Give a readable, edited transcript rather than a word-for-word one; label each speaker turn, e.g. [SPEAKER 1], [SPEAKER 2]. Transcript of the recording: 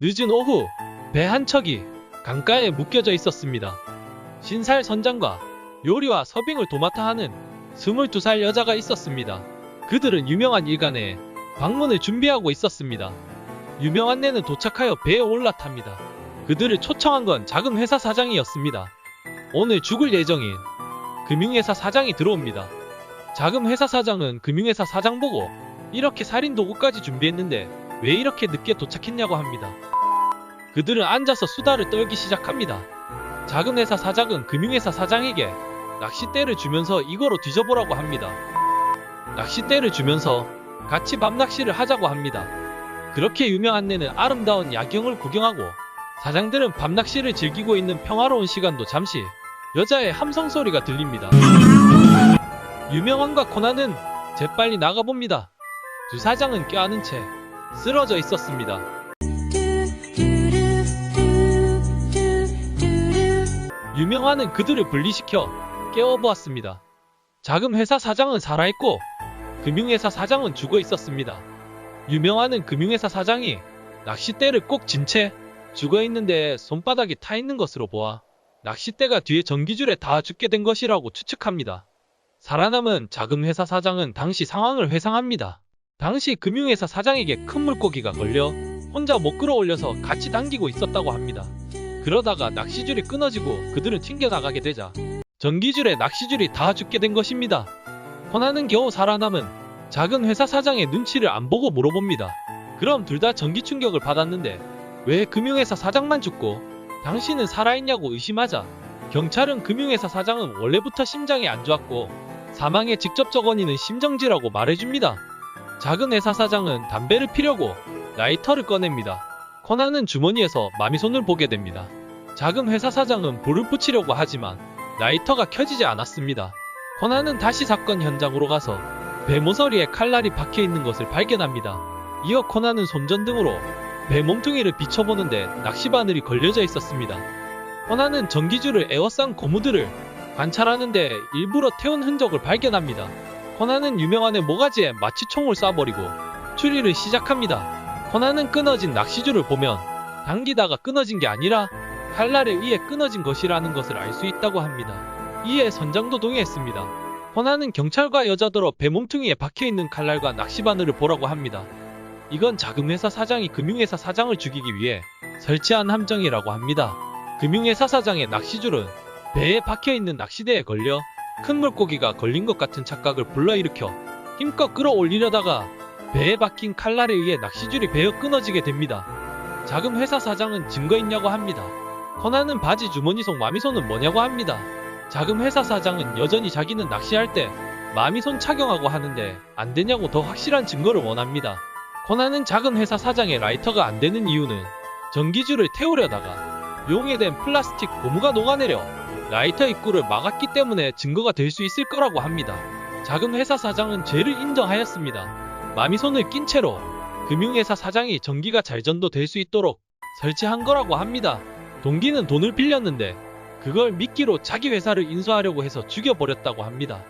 [SPEAKER 1] 늦은 오후 배 한 척이 강가에 묶여져 있었습니다. 신살 선장과 요리와 서빙을 도맡아 하는 22살 여자가 있었습니다. 그들은 유명한 일간에 방문을 준비하고 있었습니다. 유명한 네는 도착하여 배에 올라탑니다. 그들을 초청한 건 작은 회사 사장이었습니다. 오늘 죽을 예정인 금융회사 사장이 들어옵니다. 작은 회사 사장은 금융회사 사장 보고 이렇게 살인 도구까지 준비했는데 왜 이렇게 늦게 도착했냐고 합니다. 그들은 앉아서 수다를 떨기 시작합니다. 작은 회사 사장은 금융회사 사장에게 낚싯대를 주면서 이거로 뒤져보라고 합니다. 낚싯대를 주면서 같이 밤낚시를 하자고 합니다. 그렇게 유명한 네는 아름다운 야경을 구경하고 사장들은 밤낚시를 즐기고 있는 평화로운 시간도 잠시 여자의 함성 소리가 들립니다. 유명한과 코난은 재빨리 나가봅니다. 두 사장은 껴안은 채 쓰러져 있었습니다. 유명한은 그들을 분리시켜 깨워보았습니다. 작은 회사 사장은 살아있고 금융회사 사장은 죽어 있었습니다. 유명한은 금융회사 사장이 낚싯대를 꼭 진 채 죽어 있는데 손바닥이 타 있는 것으로 보아 낚싯대가 뒤에 전기줄에 닿아 죽게 된 것이라고 추측합니다. 살아남은 작은 회사 사장은 당시 상황을 회상합니다. 당시 금융회사 사장에게 큰 물고기가 걸려 혼자 못 끌어올려서 같이 당기고 있었다고 합니다. 그러다가 낚시줄이 끊어지고 그들은 튕겨나가게 되자 전기줄에 낚시줄이 닿아 죽게 된 것입니다. 코난은 겨우 살아남은 작은 회사 사장의 눈치를 안 보고 물어봅니다. 그럼 둘 다 전기 충격을 받았는데 왜 금융회사 사장만 죽고 당신은 살아있냐고 의심하자 경찰은 금융회사 사장은 원래부터 심장이 안 좋았고 사망의 직접적 원인은 심정지라고 말해줍니다. 작은 회사 사장은 담배를 피려고 라이터를 꺼냅니다. 코난은 주머니에서 마미손을 보게 됩니다. 작은 회사 사장은 불을 붙이려고 하지만 라이터가 켜지지 않았습니다. 코난은 다시 사건 현장으로 가서 배 모서리에 칼날이 박혀있는 것을 발견합니다. 이어 코난은 손전등으로 배 몸뚱이를 비춰보는데 낚시바늘이 걸려져 있었습니다. 코난은 전기줄을 에워싼 고무들을 관찰하는데 일부러 태운 흔적을 발견합니다. 코난은 유명한의 모가지에 마취총을 쏴버리고 추리를 시작합니다. 코난은 끊어진 낚시줄을 보면 당기다가 끊어진 게 아니라 칼날에 의해 끊어진 것이라는 것을 알 수 있다고 합니다. 이에 선장도 동의했습니다. 코난은 경찰과 여자더러 배 몸뚱이에 박혀있는 칼날과 낚시바늘을 보라고 합니다. 이건 작은 회사 사장이 금융회사 사장을 죽이기 위해 설치한 함정이라고 합니다. 금융회사 사장의 낚시줄은 배에 박혀있는 낚시대에 걸려 큰 물고기가 걸린 것 같은 착각을 불러일으켜 힘껏 끌어올리려다가 배에 박힌 칼날에 의해 낚시줄이 베어 끊어지게 됩니다. 작은 회사 사장은 증거 있냐고 합니다. 코난은 바지 주머니 속 마미손은 뭐냐고 합니다. 작은 회사 사장은 여전히 자기는 낚시할 때 마미손 착용하고 하는데 안 되냐고 더 확실한 증거를 원합니다. 코난은 작은 회사 사장의 라이터가 안 되는 이유는 전기줄을 태우려다가 용해된 플라스틱 고무가 녹아내려 라이터 입구를 막았기 때문에 증거가 될 수 있을 거라고 합니다. 작은 회사 사장은 죄를 인정하였습니다. 마미손을 낀 채로 금융회사 사장이 전기가 잘 전도될 수 있도록 설치한 거라고 합니다. 동기는 돈을 빌렸는데 그걸 미끼로 자기 회사를 인수하려고 해서 죽여버렸다고 합니다.